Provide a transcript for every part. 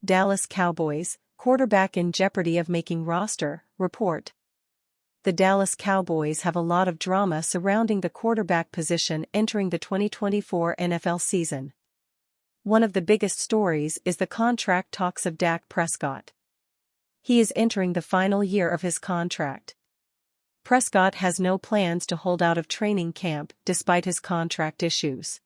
Dallas Cowboys, quarterback in jeopardy of making roster, report. The Dallas Cowboys have a lot of drama surrounding the quarterback position entering the 2024 NFL season. One of the biggest stories is the contract talks of Dak Prescott. He is entering the final year of his contract. Prescott has no plans to hold out of training camp despite his contract issues.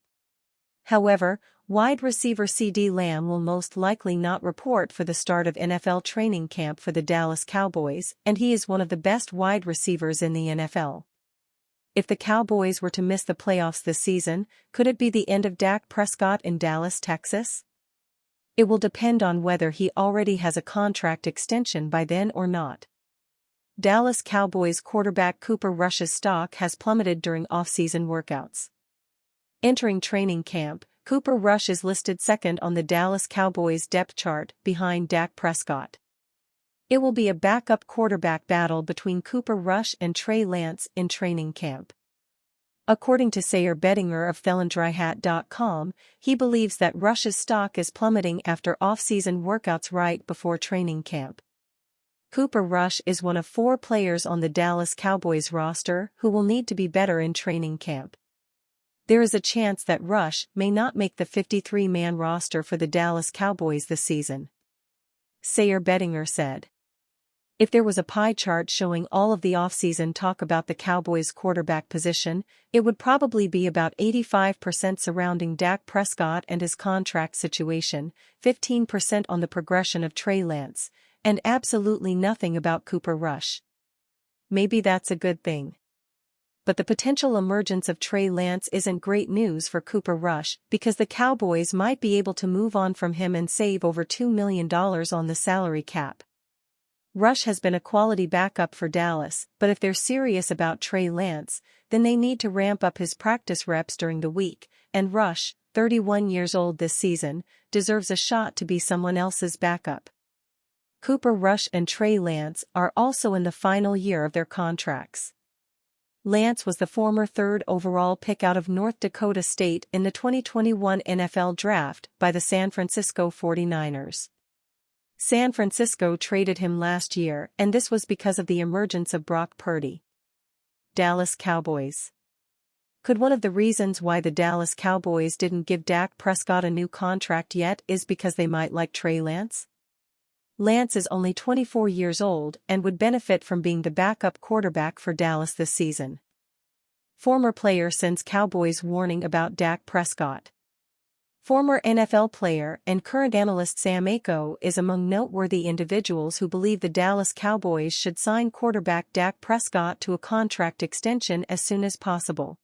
However, wide receiver CeeDee Lamb will most likely not report for the start of NFL training camp for the Dallas Cowboys, and he is one of the best wide receivers in the NFL. If the Cowboys were to miss the playoffs this season, could it be the end of Dak Prescott in Dallas, Texas? It will depend on whether he already has a contract extension by then or not. Dallas Cowboys quarterback Cooper Rush's stock has plummeted during off-season workouts. Entering training camp, Cooper Rush is listed second on the Dallas Cowboys depth chart behind Dak Prescott. It will be a backup quarterback battle between Cooper Rush and Trey Lance in training camp. According to Sayer Bettinger of ThelonDryHat.com, he believes that Rush's stock is plummeting after off-season workouts right before training camp. Cooper Rush is one of 4 players on the Dallas Cowboys roster who will need to be better in training camp. There is a chance that Rush may not make the 53-man roster for the Dallas Cowboys this season. Sayer Bettinger said. If there was a pie chart showing all of the offseason talk about the Cowboys' quarterback position, it would probably be about 85% surrounding Dak Prescott and his contract situation, 15% on the progression of Trey Lance, and absolutely nothing about Cooper Rush. Maybe that's a good thing. But the potential emergence of Trey Lance isn't great news for Cooper Rush because the Cowboys might be able to move on from him and save over $2 million on the salary cap. Rush has been a quality backup for Dallas, but if they're serious about Trey Lance, then they need to ramp up his practice reps during the week, and Rush, 31 years old this season, deserves a shot to be someone else's backup. Cooper Rush and Trey Lance are also in the final year of their contracts. Lance was the former 3rd overall pick out of North Dakota State in the 2021 NFL Draft by the San Francisco 49ers. San Francisco traded him last year, and this was because of the emergence of Brock Purdy. Dallas Cowboys. Could one of the reasons why the Dallas Cowboys didn't give Dak Prescott a new contract yet is because they might like Trey Lance? Lance is only 24 years old and would benefit from being the backup quarterback for Dallas this season. Former player sends Cowboys warning about Dak Prescott. Former NFL player and current analyst Sam Aiko is among noteworthy individuals who believe the Dallas Cowboys should sign quarterback Dak Prescott to a contract extension as soon as possible.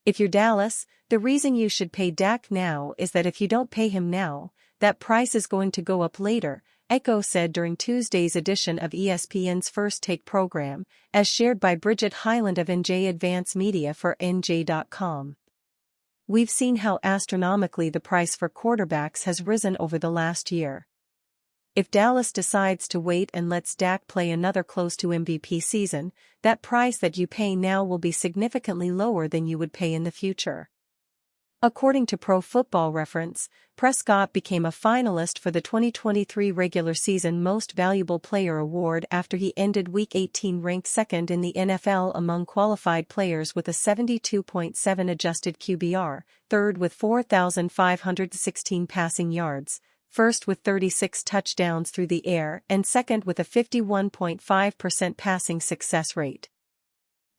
If you're Dallas, the reason you should pay Dak now is that if you don't pay him now, that price is going to go up later, Aiko said during Tuesday's edition of ESPN's First Take program, as shared by Bridget Hyland of NJ Advance Media for NJ.com. We've seen how astronomically the price for quarterbacks has risen over the last year. If Dallas decides to wait and lets Dak play another close to MVP season, that price that you pay now will be significantly lower than you would pay in the future. According to Pro Football Reference, Prescott became a finalist for the 2023 regular season Most Valuable Player award after he ended Week 18 ranked second in the NFL among qualified players with a 72.7 adjusted QBR, third with 4,516 passing yards, first with 36 touchdowns through the air, and second with a 51.5% passing success rate.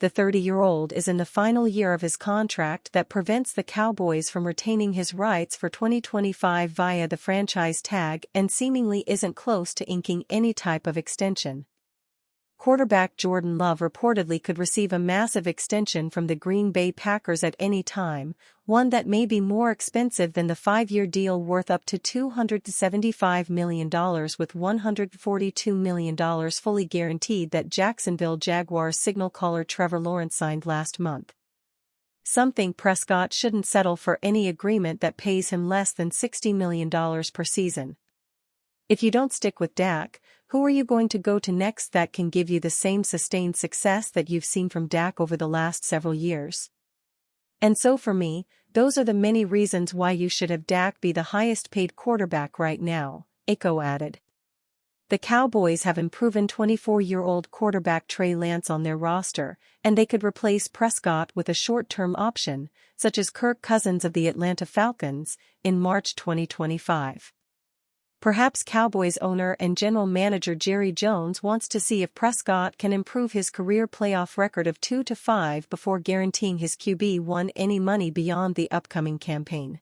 The 30-year-old is in the final year of his contract that prevents the Cowboys from retaining his rights for 2025 via the franchise tag and seemingly isn't close to inking any type of extension. Quarterback Jordan Love reportedly could receive a massive extension from the Green Bay Packers at any time, one that may be more expensive than the 5-year deal worth up to $275 million with $142 million fully guaranteed that Jacksonville Jaguars signal caller Trevor Lawrence signed last month. Some think Prescott shouldn't settle for any agreement that pays him less than $60 million per season. If you don't stick with Dak, who are you going to go to next that can give you the same sustained success that you've seen from Dak over the last several years? And so for me, those are the many reasons why you should have Dak be the highest paid quarterback right now, Aco added. The Cowboys have an unproven 24-year-old quarterback Trey Lance on their roster, and they could replace Prescott with a short-term option, such as Kirk Cousins of the Atlanta Falcons, in March 2025. Perhaps Cowboys owner and general manager Jerry Jones wants to see if Prescott can improve his career playoff record of 2-5 before guaranteeing his QB1 any money beyond the upcoming campaign.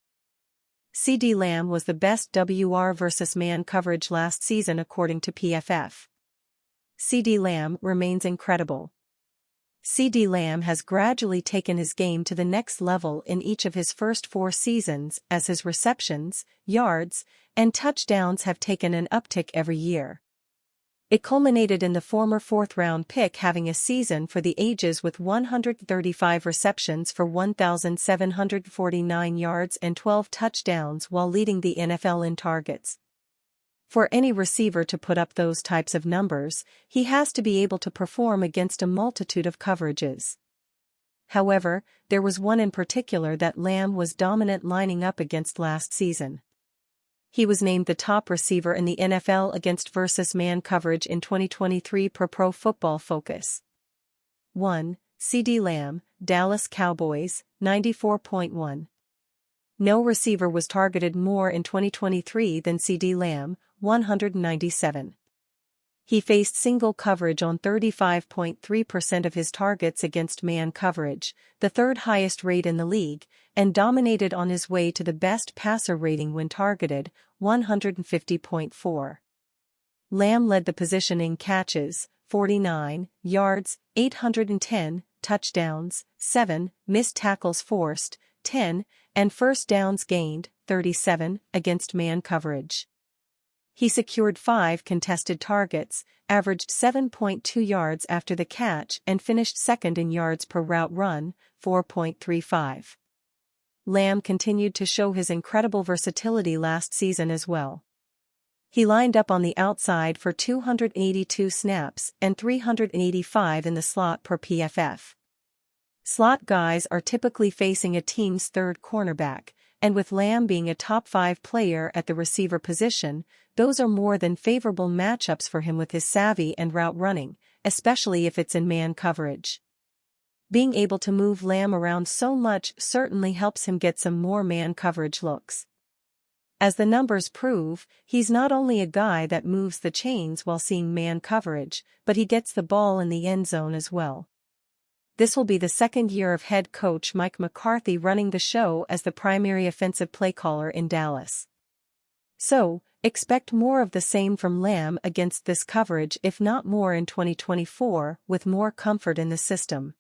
CeeDee Lamb was the best WR versus man coverage last season according to PFF. CeeDee Lamb remains incredible. CeeDee Lamb has gradually taken his game to the next level in each of his first 4 seasons as his receptions, yards, and touchdowns have taken an uptick every year. It culminated in the former 4th-round pick having a season for the ages with 135 receptions for 1,749 yards and 12 touchdowns while leading the NFL in targets. For any receiver to put up those types of numbers, he has to be able to perform against a multitude of coverages. However, there was one in particular that Lamb was dominant lining up against last season. He was named the top receiver in the NFL against versus man coverage in 2023 per Pro Football Focus. 1. CeeDee Lamb, Dallas Cowboys, 94.1. No receiver was targeted more in 2023 than CeeDee Lamb, 197. He faced single coverage on 35.3% of his targets against man coverage, the 3rd highest rate in the league, and dominated on his way to the best passer rating when targeted, 150.4. Lamb led the position in catches, 49, yards, 810, touchdowns, 7, missed tackles forced, 10, and first downs gained, 37, against man coverage. He secured 5 contested targets, averaged 7.2 yards after the catch and finished second in yards per route run, 4.35. Lamb continued to show his incredible versatility last season as well. He lined up on the outside for 282 snaps and 385 in the slot per PFF. Slot guys are typically facing a team's 3rd cornerback, and with Lamb being a top 5 player at the receiver position, those are more than favorable matchups for him with his savvy and route running, especially if it's in man coverage. Being able to move Lamb around so much certainly helps him get some more man coverage looks. As the numbers prove, he's not only a guy that moves the chains while seeing man coverage, but he gets the ball in the end zone as well. This will be the 2nd year of head coach Mike McCarthy running the show as the primary offensive play caller in Dallas. So, expect more of the same from Lamb against this coverage if not more in 2024 with more comfort in the system.